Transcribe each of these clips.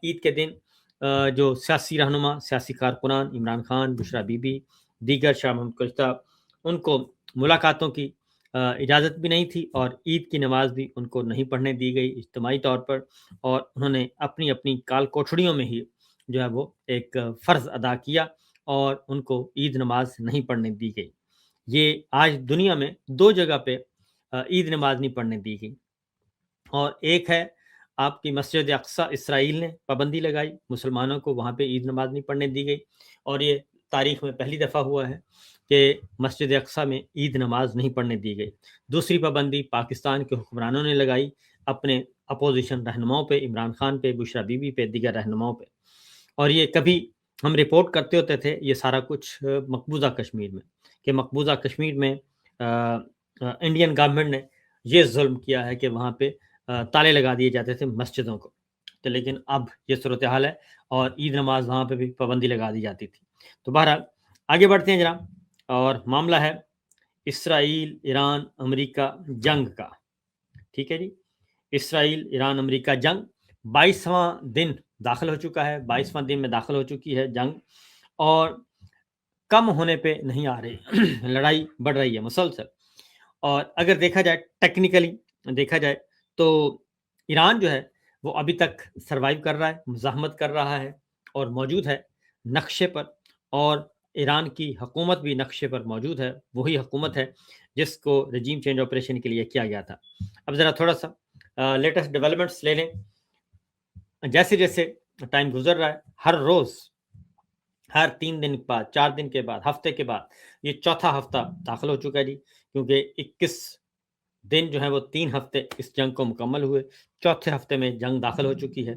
عید کے دن جو سیاسی رہنما، سیاسی کارکنان، عمران خان، بشرا بی بی، دیگر شاہ محمود قشتا، ان کو ملاقاتوں کی اجازت بھی نہیں تھی، اور عید کی نماز بھی ان کو نہیں پڑھنے دی گئی اجتماعی طور پر، اور انہوں نے اپنی اپنی کال کوٹھڑیوں میں ہی جو ہے وہ ایک فرض ادا کیا، اور ان کو عید نماز نہیں پڑھنے دی گئی۔ یہ آج دنیا میں دو جگہ پہ عید نماز نہیں پڑھنے دی گئی، اور ایک ہے آپ کی مسجد اقصی، اسرائیل نے پابندی لگائی، مسلمانوں کو وہاں پہ عید نماز نہیں پڑھنے دی گئی، اور یہ تاریخ میں پہلی دفعہ ہوا ہے کہ مسجد اقصی میں عید نماز نہیں پڑھنے دی گئی۔ دوسری پابندی پاکستان کے حکمرانوں نے لگائی اپنے اپوزیشن رہنماؤں پہ، عمران خان پہ، بشرا بی بی پہ، دیگر رہنماؤں پہ، اور یہ کبھی ہم رپورٹ کرتے ہوتے تھے یہ سارا کچھ مقبوضہ کشمیر میں، کہ مقبوضہ کشمیر میں انڈین گورنمنٹ نے یہ ظلم کیا ہے کہ وہاں پہ تالے لگا دیے جاتے تھے مسجدوں کو، تو لیکن اب یہ صورتحال ہے، اور عید نماز وہاں پہ بھی پابندی لگا دی جاتی تھی۔ تو بہرحال آگے بڑھتے ہیں جناب، اور معاملہ ہے اسرائیل ایران امریکہ جنگ کا۔ ٹھیک ہے جی، اسرائیل ایران امریکہ جنگ 22واں دن داخل ہو چکا ہے، 22واں دن میں داخل ہو چکی ہے جنگ، اور کم ہونے پہ نہیں آ رہی لڑائی بڑھ رہی ہے مسلسل۔ اور اگر دیکھا جائے ٹیکنیکلی دیکھا جائے تو ایران جو ہے وہ ابھی تک سروائیو کر رہا ہے، مزاحمت کر رہا ہے، اور موجود ہے نقشے پر، اور ایران کی حکومت بھی نقشے پر موجود ہے، وہی حکومت ہے جس کو رجیم چینج آپریشن کے لیے کیا گیا تھا۔ اب ذرا تھوڑا سا لیٹسٹ ڈیولپمنٹس لے لیں۔ جیسے جیسے ٹائم گزر رہا ہے، ہر روز، ہر 3 دن کے بعد، 4 دن کے بعد، ہفتے کے بعد، یہ چوتھا ہفتہ داخل ہو چکا ہے جی، کیونکہ 21 دن جو ہے وہ 3 ہفتے اس جنگ کو مکمل ہوئے، چوتھے ہفتے میں جنگ داخل ہو چکی ہے،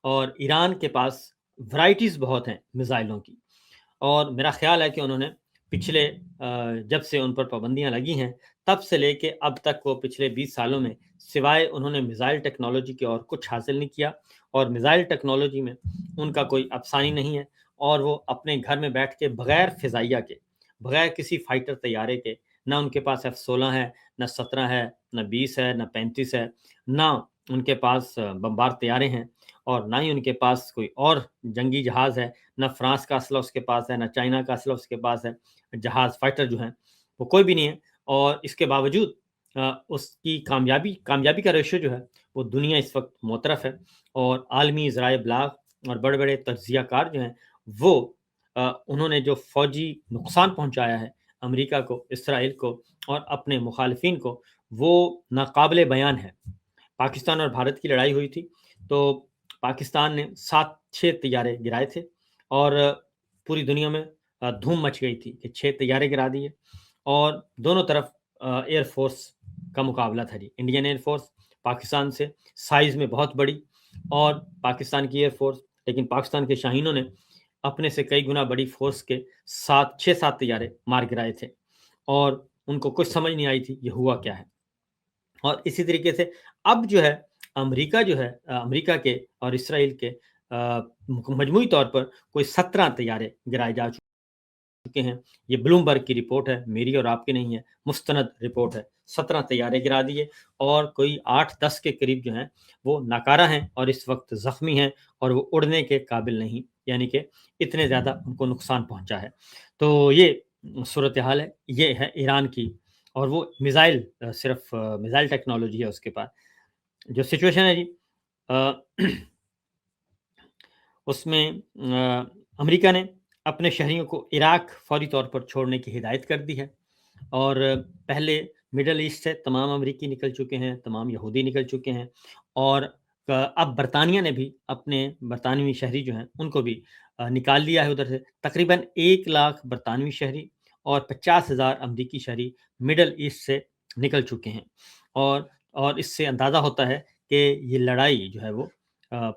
اور ایران کے پاس ورائٹیز بہت ہیں میزائلوں کی، اور میرا خیال ہے کہ انہوں نے پچھلے جب سے ان پر پابندیاں لگی ہیں تب سے لے کے اب تک وہ پچھلے 20 سالوں میں سوائے انہوں نے میزائل ٹیکنالوجی کے اور کچھ حاصل نہیں کیا، اور میزائل ٹیکنالوجی میں ان کا کوئی افسانی نہیں ہے، اور وہ اپنے گھر میں بیٹھ کے بغیر فضائیہ کے، بغیر کسی فائٹر طیارے کے، نہ ان کے پاس F-16 ہے، نہ 17 ہے، نہ 20 ہے، نہ 35 ہے، نہ ان کے پاس بمبار طیارے ہیں، اور نہ ہی ان کے پاس کوئی اور جنگی جہاز ہے، نہ فرانس کا اسلحہ اس کے پاس ہے، نہ چائنا کا اسلحہ اس کے پاس ہے، جہاز فائٹر جو ہیں وہ کوئی بھی نہیں ہے، اور اس کے باوجود اس کی کامیابی کا ریشو جو ہے وہ دنیا اس وقت معترف ہے، اور عالمی ذرائع ابلاغ اور بڑے بڑے تجزیہ کار جو ہیں وہ انہوں نے جو فوجی نقصان پہنچایا ہے امریکہ کو، اسرائیل کو اور اپنے مخالفین کو، وہ ناقابل بیان ہے۔ پاکستان اور بھارت کی لڑائی ہوئی تھی تو پاکستان نے 6 طیارے گرائے تھے، اور پوری دنیا میں دھوم مچ گئی تھی کہ 6 طیارے گرا دیے، اور دونوں طرف ایئر فورس کا مقابلہ تھا جی۔ انڈین ایئر فورس پاکستان سے سائز میں بہت بڑی، اور پاکستان کی ایئر فورس، لیکن پاکستان کے شاہینوں نے اپنے سے کئی گنا بڑی فورس کے 6-7 طیارے مار گرائے تھے، اور ان کو کچھ سمجھ نہیں آئی تھی یہ ہوا کیا ہے۔ اور اسی طریقے سے اب جو ہے امریکہ جو ہے امریکہ کے اور اسرائیل کے مجموعی طور پر کوئی 17 طیارے گرائے جا چکے ہیں۔ یہ بلومبرگ کی رپورٹ ہے، میری اور آپ کی نہیں ہے، مستند رپورٹ ہے۔ 17 طیارے گرا دیے، اور کوئی 8-10 کے قریب جو ہیں وہ ناکارہ ہیں اور اس وقت زخمی ہیں، اور وہ اڑنے کے قابل نہیں، یعنی کہ اتنے زیادہ ان کو نقصان پہنچا ہے۔ تو یہ صورتحال ہے، یہ ہے ایران کی، اور وہ میزائل، صرف میزائل ٹیکنالوجی ہے اس کے پاس۔ جو سچویشن ہے جی اس میں امریکہ نے اپنے شہریوں کو عراق فوری طور پر چھوڑنے کی ہدایت کر دی ہے، اور پہلے مڈل ایسٹ سے تمام امریکی نکل چکے ہیں، تمام یہودی نکل چکے ہیں، اور اب برطانیہ نے بھی اپنے برطانوی شہری جو ہیں ان کو بھی نکال لیا ہے ادھر سے۔ تقریباً 1 لاکھ برطانوی شہری اور 50,000 امریکی شہری مڈل ایسٹ سے نکل چکے ہیں، اور اس سے اندازہ ہوتا ہے کہ یہ لڑائی جو ہے وہ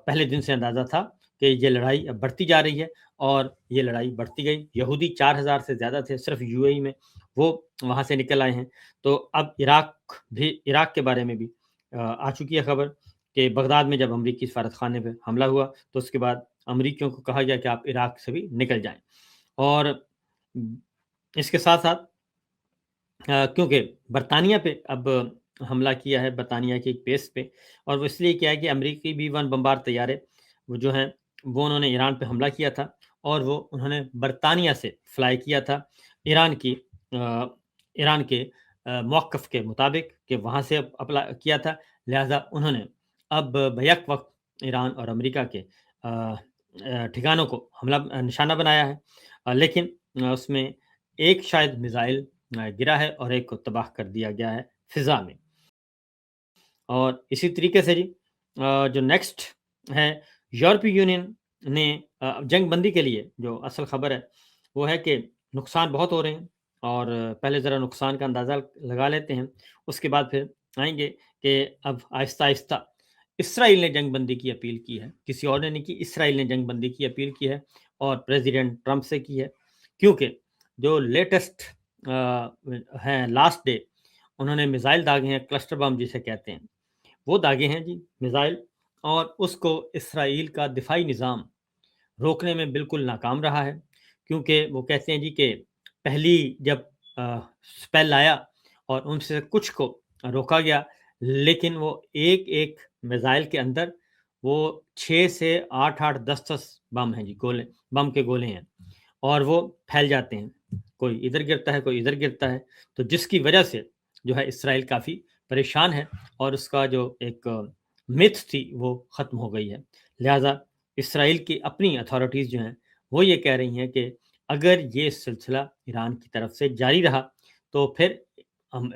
پہلے دن سے اندازہ تھا کہ یہ لڑائی اب بڑھتی جا رہی ہے، اور یہ لڑائی بڑھتی گئی۔ یہودی 4,000 سے زیادہ تھے صرف یو اے ای میں، وہ وہاں سے نکل آئے ہیں۔ تو اب عراق کے بارے میں بھی آ چکی ہے خبر کہ بغداد میں جب امریکی سفارت خانے پہ حملہ ہوا تو اس کے بعد امریکیوں کو کہا گیا کہ آپ عراق سے بھی نکل جائیں، اور اس کے ساتھ ساتھ کیونکہ برطانیہ پہ اب حملہ کیا ہے برطانیہ کی ایک بیس پہ، اور وہ اس لیے کیا ہے کہ امریکی B-1 بمبار طیارے وہ جو ہیں وہ انہوں نے ایران پہ حملہ کیا تھا، اور وہ انہوں نے برطانیہ سے فلائی کیا تھا ایران کے موقف کے مطابق کہ وہاں سے کیا تھا، لہذا انہوں نے اب بیک وقت ایران اور امریکہ کے ٹھکانوں کو حملہ نشانہ بنایا ہے، لیکن اس میں ایک شاید میزائل گرا ہے اور ایک کو تباہ کر دیا گیا ہے فضا میں۔ اور اسی طریقے سے جی جو نیکسٹ ہے، یورپی یونین نے جنگ بندی کے لیے جو اصل خبر ہے وہ ہے کہ نقصان بہت ہو رہے ہیں، اور پہلے ذرا نقصان کا اندازہ لگا لیتے ہیں، اس کے بعد پھر آئیں گے کہ اب آہستہ آہستہ اسرائیل نے جنگ بندی کی اپیل کی ہے، کسی اور نے نہیں کی، اسرائیل نے جنگ بندی کی اپیل کی ہے اور پریزیڈنٹ ٹرمپ سے کی ہے، کیونکہ جو لیٹسٹ ہیں لاسٹ ڈے انہوں نے میزائل داغے ہیں، کلسٹر بم جسے کہتے ہیں وہ داغے ہیں جی میزائل، اور اس کو اسرائیل کا دفاعی نظام روکنے میں بالکل ناکام رہا ہے، کیونکہ وہ کہتے ہیں جی کہ پہلی جب سپیل آیا اور ان سے کچھ کو روکا گیا، لیکن وہ ایک ایک میزائل کے اندر وہ 6 سے 8 بم ہیں جی، گولے بم کے گولے ہیں، اور وہ پھیل جاتے ہیں، کوئی ادھر گرتا ہے کوئی ادھر گرتا ہے، تو جس کی وجہ سے جو ہے اسرائیل کافی پریشان ہے، اور اس کا جو ایک متھ تھی وہ ختم ہو گئی ہے۔ لہٰذا اسرائیل کی اپنی اتھارٹیز جو ہیں وہ یہ کہہ رہی ہیں کہ اگر یہ سلسلہ ایران کی طرف سے جاری رہا تو پھر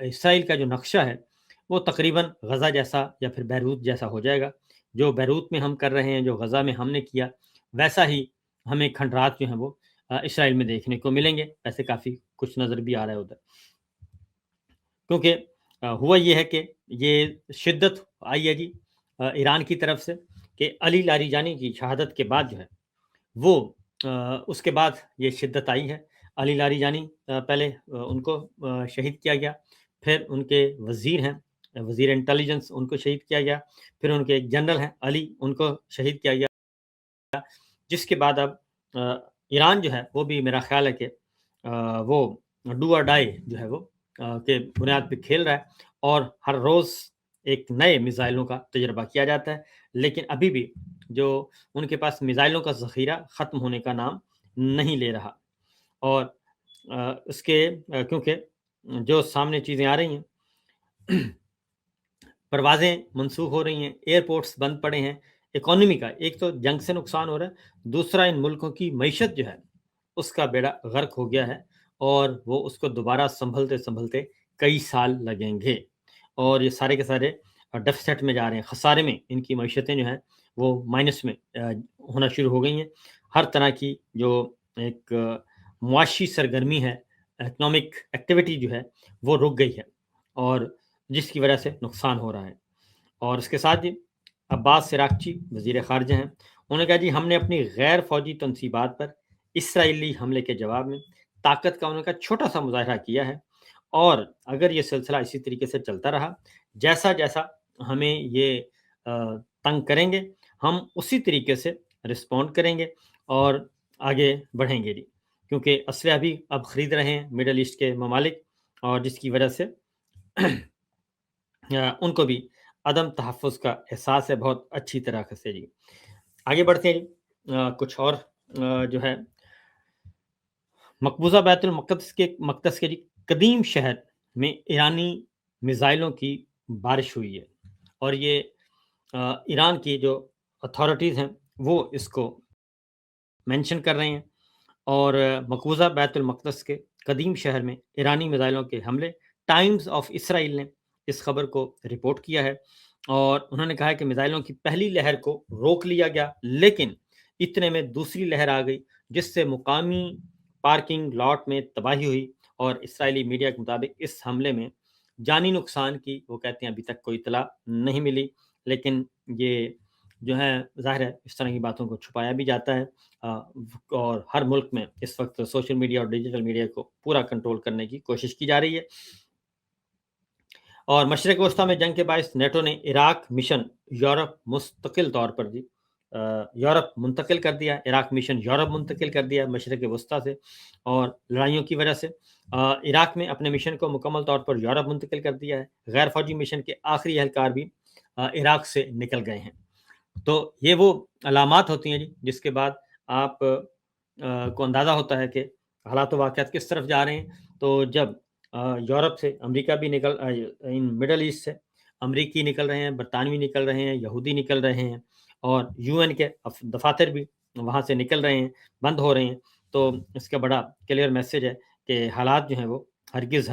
اسرائیل کا جو نقشہ ہے وہ تقریباً غزہ جیسا یا پھر بیروت جیسا ہو جائے گا، جو بیروت میں ہم کر رہے ہیں، جو غزہ میں ہم نے کیا، ویسا ہی ہمیں کھنڈرات جو ہیں وہ اسرائیل میں دیکھنے کو ملیں گے، ایسے کافی کچھ نظر بھی آ رہا ہے ادھر، کیونکہ ہوا یہ ہے کہ یہ شدت آئی ہے جی ایران کی طرف سے کہ علی لاریجانی کی شہادت کے بعد جو ہے وہ اس کے بعد یہ شدت آئی ہے۔ علی لاریجانی پہلے ان کو شہید کیا گیا، پھر ان کے وزیر ہیں، وزیر انٹیلیجنس، ان کو شہید کیا گیا، پھر ان کے ایک جنرل ہیں علی، ان کو شہید کیا گیا، جس کے بعد اب ایران جو ہے وہ بھی میرا خیال ہے کہ وہ ڈو اور ڈائی جو ہے وہ کے بنیاد پہ کھیل رہا ہے، اور ہر روز ایک نئے میزائلوں کا تجربہ کیا جاتا ہے، لیکن ابھی بھی جو ان کے پاس میزائلوں کا ذخیرہ ختم ہونے کا نام نہیں لے رہا، اور اس کے کیونکہ جو سامنے چیزیں آ رہی ہیں، پروازیں منسوخ ہو رہی ہیں، ایئرپورٹس بند پڑے ہیں، اکانومی کا ایک تو جنگ سے نقصان ہو رہا ہے، دوسرا ان ملکوں کی معیشت جو ہے اس کا بیڑا غرق ہو گیا ہے، اور وہ اس کو دوبارہ سنبھلتے سنبھلتے کئی سال لگیں گے، اور یہ سارے کے سارے ڈیفیسٹ میں جا رہے ہیں، خسارے میں ان کی معیشتیں جو ہیں وہ مائنس میں ہونا شروع ہو گئی ہیں، ہر طرح کی جو ایک معاشی سرگرمی ہے، اکنامک ایکٹیویٹی جو ہے وہ رک گئی ہے، اور جس کی وجہ سے نقصان ہو رہا ہے۔ اور اس کے ساتھ جی عباس سراغچی وزیر خارجہ ہیں، انہوں نے کہا جی ہم نے اپنی غیر فوجی تنصیبات پر اسرائیلی حملے کے جواب میں طاقت کا انہوں کا چھوٹا سا مظاہرہ کیا ہے، اور اگر یہ سلسلہ اسی طریقے سے چلتا رہا، جیسا جیسا ہمیں یہ تنگ کریں گے، ہم اسی طریقے سے رسپونڈ کریں گے اور آگے بڑھیں گے جی، کیونکہ اسلحہ بھی اب خرید رہے ہیں مڈل ایسٹ کے ممالک، اور جس کی وجہ سے ان کو بھی عدم تحفظ کا احساس ہے بہت اچھی طرح سے جی۔ آگے بڑھتے ہیں جی، کچھ اور جو ہے مقبوضہ بیت المقدس کے جی قدیم شہر میں ایرانی میزائلوں کی بارش ہوئی ہے، اور یہ ایران کی جو اتھارٹیز ہیں وہ اس کو مینشن کر رہے ہیں، اور مقبوضہ بیت المقدس کے قدیم شہر میں ایرانی میزائلوں کے حملے، ٹائمز آف اسرائیل نے اس خبر کو رپورٹ کیا ہے، اور انہوں نے کہا ہے کہ میزائلوں کی پہلی لہر کو روک لیا گیا، لیکن اتنے میں دوسری لہر آ گئی جس سے مقامی پارکنگ لاٹ میں تباہی ہوئی، اور اسرائیلی میڈیا کے مطابق اس حملے میں جانی نقصان کی وہ کہتے ہیں ابھی تک کوئی اطلاع نہیں ملی، لیکن یہ جو ہے ظاہر ہے اس طرح کی باتوں کو چھپایا بھی جاتا ہے، اور ہر ملک میں اس وقت سوشل میڈیا اور ڈیجیٹل میڈیا کو پورا کنٹرول کرنے کی کوشش کی جا رہی ہے۔ اور مشرق وسطیٰ میں جنگ کے باعث نیٹو نے عراق مشن یورپ مستقل طور پر یورپ منتقل کر دیا، عراق مشن یورپ منتقل کر دیا مشرق وسطیٰ سے، اور لڑائیوں کی وجہ سے عراق میں اپنے مشن کو مکمل طور پر یورپ منتقل کر دیا ہے۔ غیر فوجی مشن کے آخری اہلکار بھی عراق سے نکل گئے ہیں۔ تو یہ وہ علامات ہوتی ہیں جی جس کے بعد آپ کو اندازہ ہوتا ہے کہ حالات و واقعات کس طرف جا رہے ہیں۔ تو جب یورپ سے امریکہ بھی مڈل ایسٹ سے امریکی نکل رہے ہیں، برطانوی نکل رہے ہیں، یہودی نکل رہے ہیں، اور UN کے دفاتر بھی وہاں سے نکل رہے ہیں، بند ہو رہے ہیں، تو اس کا بڑا کلیئر میسج ہے کہ حالات جو ہیں وہ ہرگز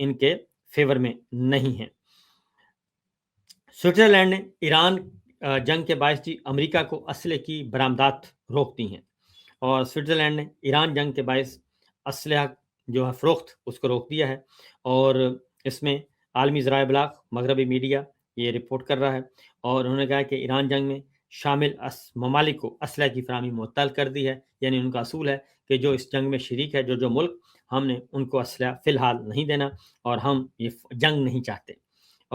ان کے فیور میں نہیں ہیں۔ سوئٹزرلینڈ نے ایران جنگ کے باعث جی امریکہ کو اسلحے کی برآمدات روک دی ہیں، اور سوئٹزرلینڈ نے ایران جنگ کے باعث اسلحہ جو ہے فروخت اس کو روک دیا ہے، اور اس میں عالمی ذرائع ابلاغ مغربی میڈیا یہ رپورٹ کر رہا ہے، اور انہوں نے کہا کہ ایران جنگ میں شامل ممالک کو اسلحہ کی فراہمی معطل کر دی ہے، یعنی ان کا اصول ہے کہ جو اس جنگ میں شریک ہے، جو ملک، ہم نے ان کو اسلحہ فی الحال نہیں دینا، اور ہم یہ جنگ نہیں چاہتے۔